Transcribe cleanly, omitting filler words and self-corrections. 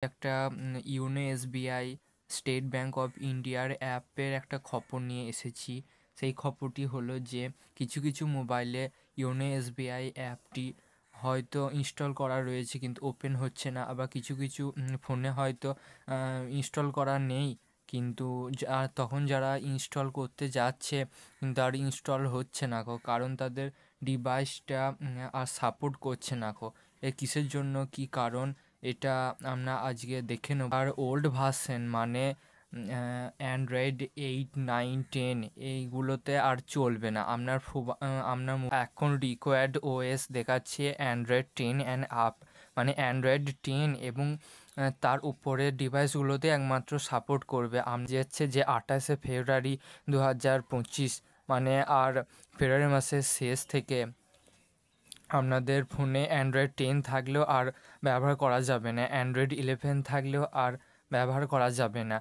একটা you know SBI State Bank of ইন্ডিয়ার অ্যাপের একটা খবর নিয়ে এসেছি। সেই খবরটি হলো যে কিছু কিছু মোবাইলে ইউনো এসবিআই অ্যাপটি হয়তো ইনস্টল করা রয়েছে কিন্তু ওপেন হচ্ছে না, আবার কিছু কিছু ফোনে হয়তো ইনস্টল করা নেই, কিন্তু তখন যারা ইনস্টল করতে যাচ্ছে কিন্তু আর ইনস্টল হচ্ছে না কারণ তাদের ডিভাইসটা আর সাপোর্ট করছে না এর কিসের জন্য, কি কারণ, এটা আমরা আজকে দেখে নেব। আর ওল্ড ভার্সন মানে অ্যান্ড্রয়েড 8, 9, 10 এইগুলোতে আর চলবে না। আপনার এখন রিকোয়ার্ড ওএস দেখাচ্ছে অ্যান্ড্রয়েড 10 অ্যান্ড আপ, মানে অ্যান্ড্রয়েড 10 এবং তার উপরের ডিভাইসগুলোতে একমাত্র সাপোর্ট করবে। যাচ্ছে যে 28শে ফেব্রুয়ারি 2025, মানে আর ফেব্রুয়ারি মাসের শেষ থেকে আপনাদের ফোনে অ্যান্ড্রয়েড 10 থাকলেও আর ব্যবহার করা যাবে না, অ্যান্ড্রয়েড 11 থাকলেও আর ব্যবহার করা যাবে না।